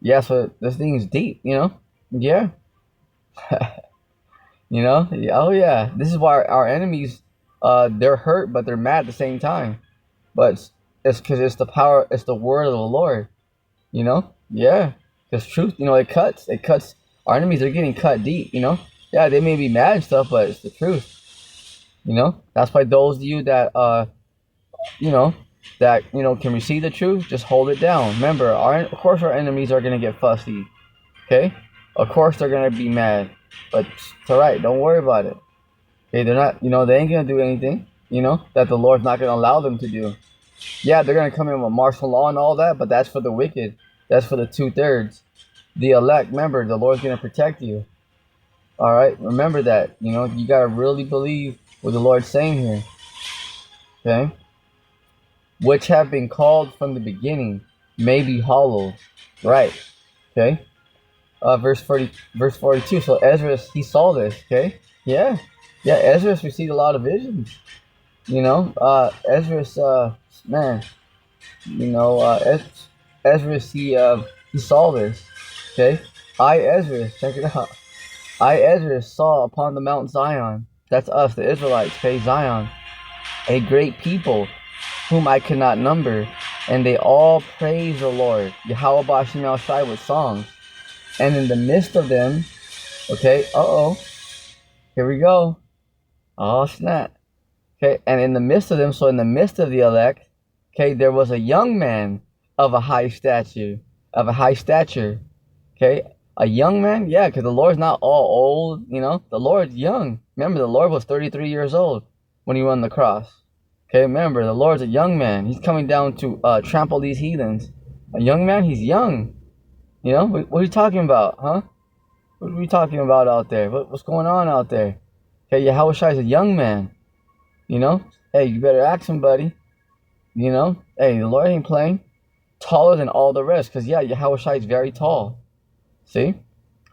Yeah, so this thing is deep, you know. Yeah. You know. Oh yeah, this is why our enemies, they're hurt but they're mad at the same time. But it's because it's the power, it's the word of the Lord, you know. Yeah, because truth, you know, it cuts. Our enemies are getting cut deep, you know. Yeah, they may be mad and stuff, but it's the truth. You know, that's why those of you that you know, can receive the truth, just hold it down. Remember, of course our enemies are gonna get fussy. Okay? Of course they're gonna be mad. But it's alright, don't worry about it. Okay, they're not, you know, they ain't gonna do anything, you know, that the Lord's not gonna allow them to do. Yeah, they're gonna come in with martial law and all that, but that's for the wicked. That's for the 2/3. The elect, remember, the Lord's gonna protect you. Alright, remember that. You know, you gotta really believe what the Lord's saying here. Okay? Which have been called from the beginning may be hallowed. Right. Okay? Verse 42. So Ezra, he saw this, okay? Yeah. Yeah, Ezra received a lot of visions. You know, Ezra, man, you know, Ezra, he saw this, okay? Ezra, check it out. Ezra saw upon the Mount Zion, that's us, the Israelites, okay, Zion, a great people whom I cannot number, and they all praise the Lord, Yahweh Ba'ashem Yahweh Shai, with songs. And in the midst of them, okay, here we go. Oh, snap. Okay, and in the midst of them, so in the midst of the elect, okay, there was a young man of a high stature, okay, a young man, yeah, because the Lord's not all old, you know, the Lord's young. Remember, the Lord was 33 years old when he went on the cross. Okay, remember, the Lord's a young man. He's coming down to trample these heathens. A young man, he's young. You know, what are you talking about, huh? What are we talking about out there? What's going on out there? Okay, Yahweh Shai is a young man. You know? Hey, you better ask him, buddy. You know? Hey, the Lord ain't playing. Taller than all the rest. Because, yeah, Yahweh Shai is very tall. See?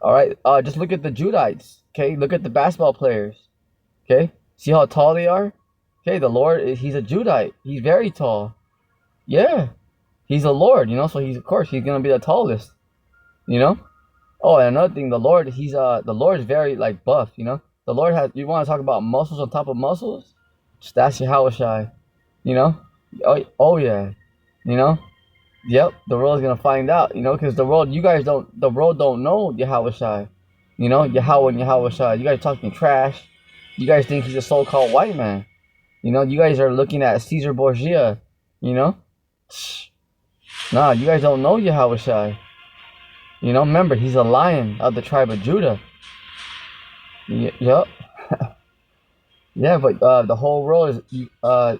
Alright, just look at the Judites. Okay, look at the basketball players. Okay? See how tall they are? Okay, the Lord, he's a Judite. He's very tall. Yeah. He's a Lord, you know? So, of course, he's going to be the tallest. You know? Oh, and another thing, the Lord is very, like, buff, you know? The Lord has, you want to talk about muscles on top of muscles? That's Yahweh Shai, you know? Oh yeah, you know? Yep, the world's going to find out, you know? Because the world don't know Yahweh Shai. You know? Yahweh and Yahweh Shai. You guys talking trash. You guys think he's a so-called white man. You know? You guys are looking at Caesar Borgia, you know? Nah, you guys don't know Yahweh Shai. You know, remember, he's a lion of the tribe of Judah. Yup. Yeah, but the whole world is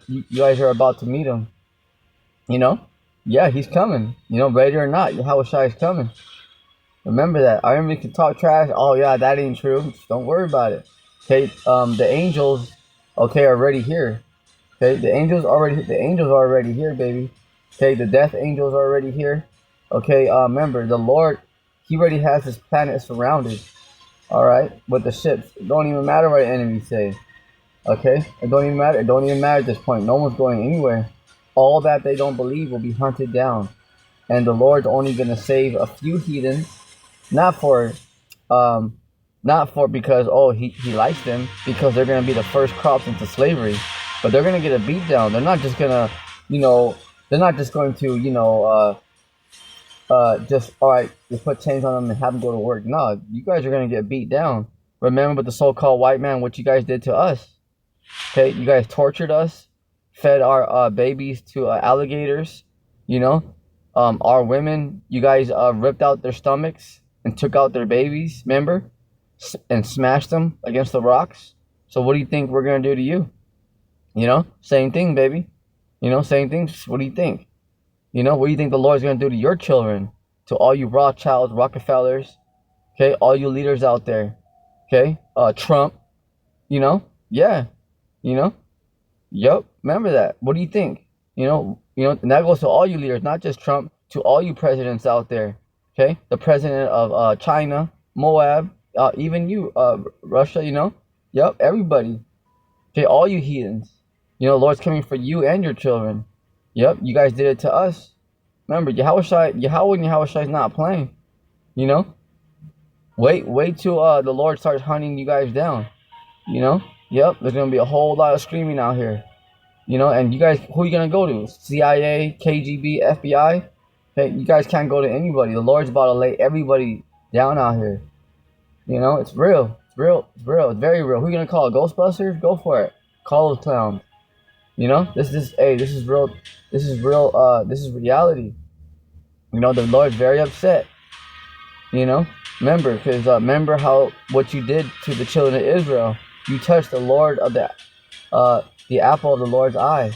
you guys are about to meet him. You know, yeah, he's coming. You know, ready or not, Yahushua is coming. Remember that. I remember you can talk trash. Oh yeah, that ain't true. Just don't worry about it. Okay, the angels, okay, are already here. Okay, the angels are already here, baby. Okay, the death angels are already here. Okay, remember the Lord, he already has his planet surrounded. All right, with the ships. It don't even matter what the enemies say. Okay, it don't even matter. It don't even matter at this point. No one's going anywhere. All that they don't believe will be hunted down, and the Lord's only gonna save a few heathens, not for, not for because he likes them, because they're gonna be the first crops into slavery, but they're gonna get a beat down. They're not just gonna, you know, they're not just going to, just all right, you put chains on them and have them go to work. No, you guys are gonna get beat down. Remember with the so-called white man, what you guys did to us. Okay, you guys tortured us, fed our babies to alligators. You know, our women, you guys ripped out their stomachs and took out their babies. Remember, and smashed them against the rocks. So what do you think we're gonna do to you? You know, same thing, baby. You know, same thing. What do you think? You know, what do you think the Lord's gonna do to your children? To all you Rothschilds, Rockefellers, okay, all you leaders out there, okay, Trump, you know, yeah, you know, yep. Remember that. What do you think? And that goes to all you leaders, not just Trump. To all you presidents out there, okay, the president of China, Moab, even you, Russia, you know, yep, everybody, okay, all you heathens. You know, Lord's coming for you and your children. Yep, you guys did it to us. Remember, Yahweh and Yahushua is not playing. You know, wait till the Lord starts hunting you guys down. You know, yep, there's gonna be a whole lot of screaming out here. You know, and you guys, who are you gonna go to? CIA, KGB, FBI? Hey, you guys can't go to anybody. The Lord's about to lay everybody down out here. You know, it's real. It's real. It's real. It's very real. Who are you gonna call? Ghostbusters? Go for it. Call those clowns. You know, this is real. This is real. This is reality. You know, the Lord's very upset. You know, remember, because remember what you did to the children of Israel. You touched the Lord of the apple of the Lord's eye.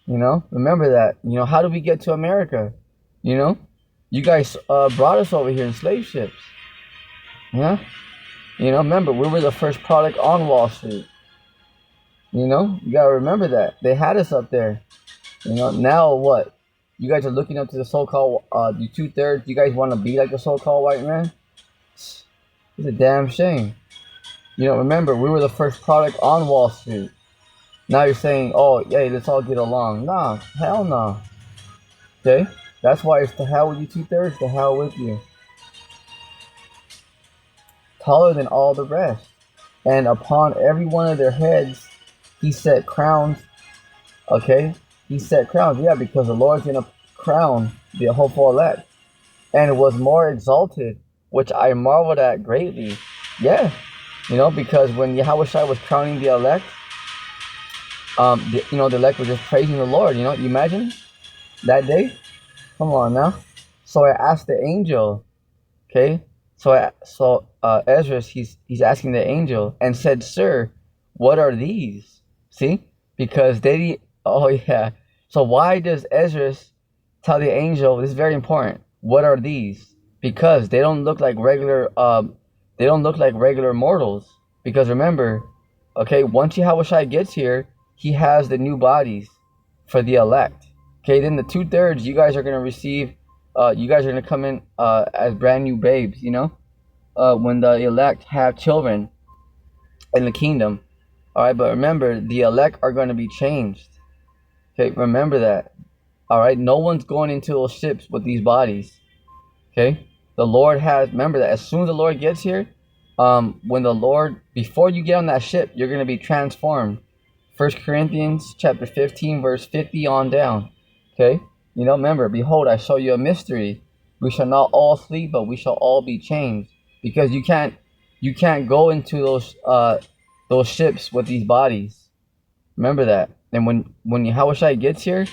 You know, remember that. You know, how did we get to America? You know, you guys brought us over here in slave ships. Yeah, you know, remember, we were the first product on Wall Street. You know, you gotta remember that. They had us up there. You know, now what? You guys are looking up to the so-called, the 2/3. You guys want to be like the so-called white man? It's a damn shame. You know, remember, we were the first product on Wall Street. Now you're saying, oh, hey, let's all get along. Nah, hell no. Okay? That's why it's the hell with you 2/3, the hell with you. Taller than all the rest. And upon every one of their heads, he set crowns. Okay? He set crowns. Yeah, because the Lord's going to crown the hopeful elect. And it was more exalted, which I marveled at greatly. Yeah. You know, because when Yahushua was crowning the elect, the elect were just praising the Lord. You know, you imagine that day? Come on now. So I asked the angel, okay? So Ezra, he's asking the angel and said, "Sir, what are these?" See? Because oh yeah. So why does Ezra tell the angel, this is very important, what are these? Because they don't look like regular mortals. Because remember, okay, once Yahushua gets here, he has the new bodies for the elect. Okay, then the 2/3, you guys are gonna receive, you guys are gonna come in as brand new babes, you know, when the elect have children in the kingdom. All right, but remember, the elect are gonna be changed. Okay, remember that. All right, no one's going into those ships with these bodies. Okay, the Lord remember that as soon as the Lord gets here, before you get on that ship, you're gonna be transformed. 1 Corinthians chapter 15, verse 50 on down. Okay? You know, remember, behold, I show you a mystery. We shall not all sleep, but we shall all be changed. Because you can't go into those ships with these bodies. Remember that. And when Yahushua gets here,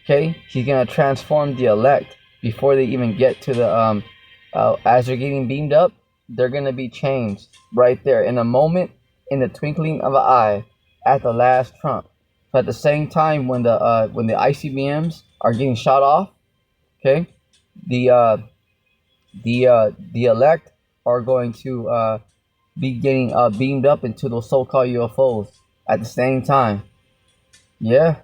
okay, he's gonna transform the elect before they even get to As they're getting beamed up, they're gonna be changed right there in a moment, in the twinkling of an eye, at the last trump. So at the same time, when the ICBMs are getting shot off, okay, the the elect are going to be getting beamed up into those so-called UFOs at the same time. Yeah,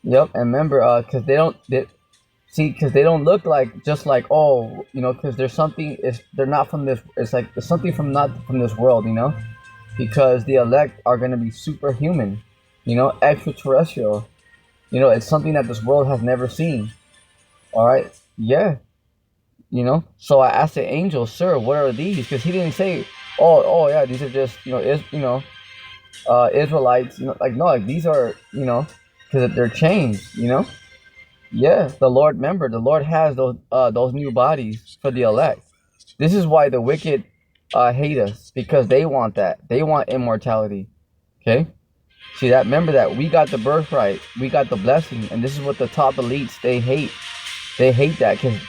yep. And remember, because they don't look like just like, oh, because there's something. They're not from this. It's like there's something from not from this world, because the elect are gonna be superhuman, extraterrestrial. It's something that this world has never seen. All right, yeah. So I asked the angel, sir, what are these? Because he didn't say, oh yeah, these are just Israelites. Like, no, like these are because they're changed. Yeah, the Lord, remember, the Lord has those new bodies for the elect. This is why the wicked hate us, because they want that. They want immortality. Okay? See that? Remember that we got the birthright, we got the blessing, and this is what the top elites they hate. They hate that because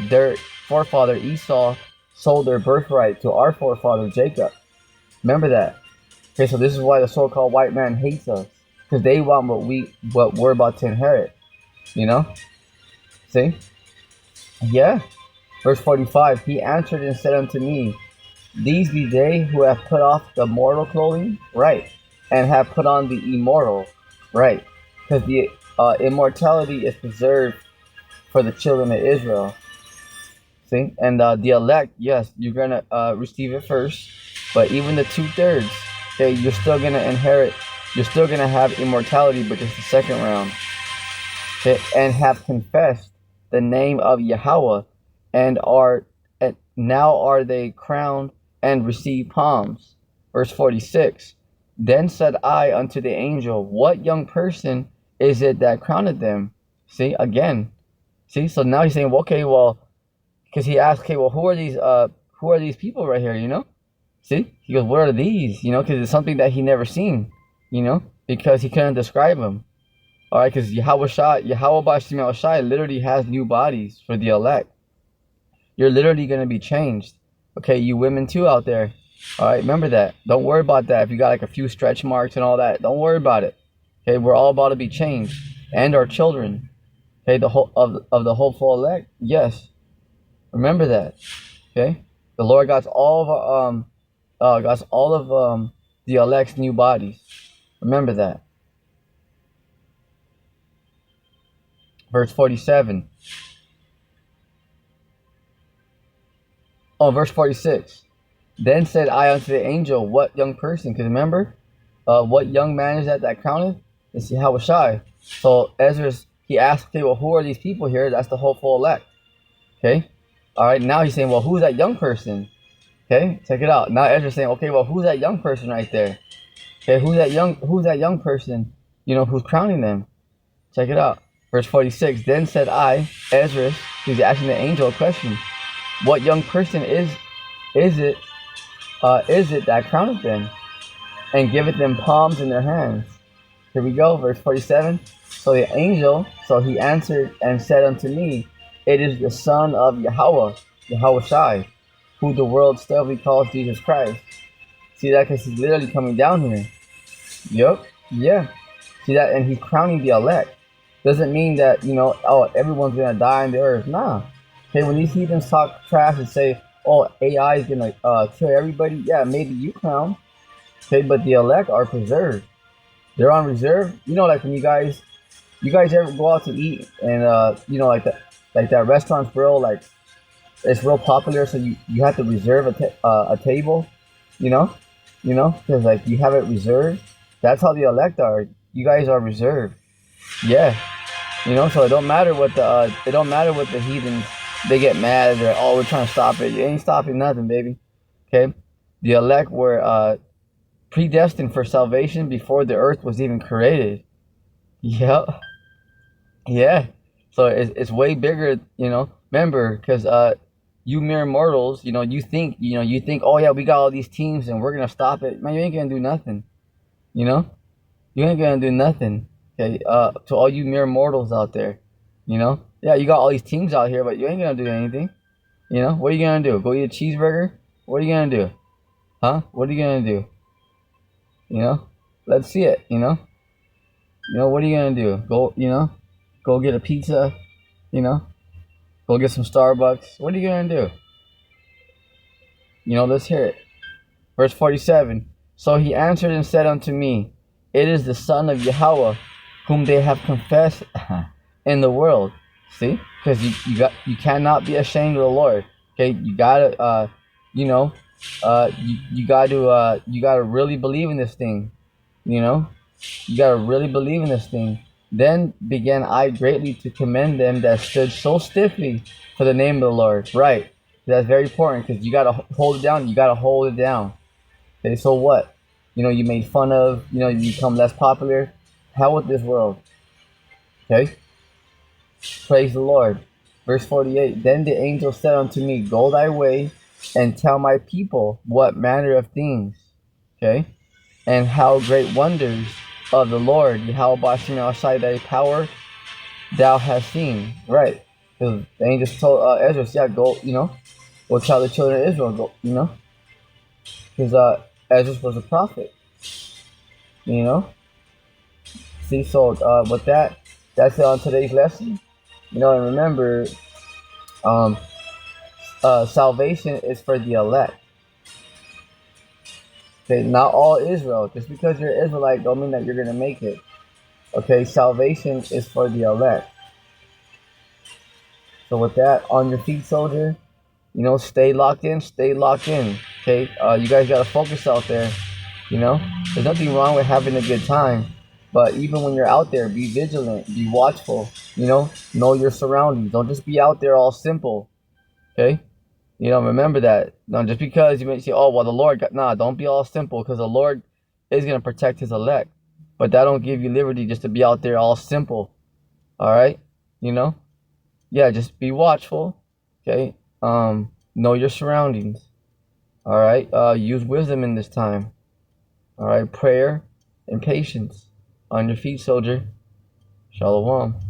their forefather Esau sold their birthright to our forefather Jacob. Remember that. Okay, so this is why the so-called white man hates us, because they want what we're about to inherit. See? Yeah. Verse 45, he answered and said unto me, these be they who have put off the mortal clothing, right, and have put on the immortal, right, because the immortality is preserved for the children of Israel. See? And the elect, yes, you're going to receive it first, but even the 2/3, okay, you're still going to inherit, you're still going to have immortality, but just the second round. And have confessed the name of Yahweh, and now are they crowned and receive palms. Verse 46. Then said I unto the angel, what young person is it that crowned them? See, again. See, so now he's saying, well, okay, well, because he asked, okay, well, who are these people right here, See, he goes, what are these? Because it's something that he never seen, because he couldn't describe them. All right, because Yahweh Bashim Shai literally has new bodies for the elect. You're literally going to be changed. Okay, you women too out there. All right, remember that. Don't worry about that. If you got like a few stretch marks and all that, don't worry about it. Okay, we're all about to be changed, and our children. Okay, the whole of the hopeful elect. Yes, remember that. Okay, the Lord got all of the elect's new bodies. Remember that. Verse 47. Oh, verse 46. Then said I unto the angel, what young person? Because remember, what young man is that crowned? It's Yahweh Shai. So Ezra, he asked, okay, well, who are these people here? That's the hopeful elect. Okay? All right, now he's saying, well, who's that young person? Okay, check it out. Now Ezra's saying, okay, well, who's that young person right there? Okay, who's that young person, who's crowning them? Check it out. Verse 46, then said I, Ezra, he's asking the angel a question. What young person is it that crowneth them, and giveth them palms in their hands? Here we go, verse 47. So the angel, so he answered and said unto me, it is the son of Yahweh Shai, who the world steadily calls Jesus Christ. See that? Because he's literally coming down here. Yep. Yeah. See that? And he's crowning the elect. Doesn't mean that, everyone's going to die on the earth. Nah. Okay, when these heathens talk trash and say, oh, AI is going to kill everybody, yeah, maybe you crown. Okay, but the elect are preserved. They're on reserve. Like when you guys ever go out to eat and, like that restaurant's real, it's real popular, so you have to reserve a table, because like you have it reserved. That's how the elect are. You guys are reserved. Yeah, so it don't matter what the heathens, they get mad. They're, oh, we're trying to stop it. You ain't stopping nothing, baby. Okay, the elect were predestined for salvation before the earth was even created. Yep. Yeah. So it's way bigger. Remember, because you mere mortals, you think, oh yeah, we got all these teams and we're gonna stop it. Man, you ain't gonna do nothing. You ain't gonna do nothing. Okay, to all you mere mortals out there, yeah, you got all these teams out here, but you ain't gonna do anything. You know, what are you gonna do? Go eat a cheeseburger? What are you gonna do? Huh? What are you gonna do? You know? Let's see it, you know? You know, what are you gonna do? Go, you know? Go get a pizza, you know? Go get some Starbucks. What are you gonna do? You know, let's hear it. Verse 47. So he answered and said unto me, It is the Son of Yahweh, whom they have confessed in the world. See? Because you cannot be ashamed of the Lord. Okay, you gotta you know, you gotta really believe in this thing. You know? You gotta really believe in this thing. Then began I greatly to commend them that stood so stiffly for the name of the Lord. Right. That's very important because you gotta hold it down. You gotta hold it down. Okay, so what? You know, you made fun of, you know, you become less popular. Hell with this world. Okay? Praise the Lord. Verse 48. Then the angel said unto me, Go thy way and tell my people what manner of things. Okay? And how great wonders of the Lord, Yahweh Bashim outside thy power, thou hast seen. Right. Because the angel told Ezra, yeah, go, you know, go tell the children of Israel, go, you know. Because Ezra was a prophet. You know? See, so with that, that's it on today's lesson. You know, and remember, um, salvation is for the elect. Okay, not all Israel. Just because you're Israelite don't mean that you're gonna make it. Okay, salvation is for the elect. So with that, on your feet, soldier. You know, stay locked in. Stay locked in. Okay, you guys gotta focus out there. You know, there's nothing wrong with having a good time, but even when you're out there, be vigilant, be watchful. You know your surroundings. Don't just be out there all simple. Okay, you know, remember that. No, just because you may say, "Oh, well, the Lord got," nah, don't be all simple, because the Lord is gonna protect His elect, but that don't give you liberty just to be out there all simple. All right, you know, yeah, just be watchful. Okay, know your surroundings. All right, use wisdom in this time. All right, prayer and patience. On your feet, soldier. Shalom.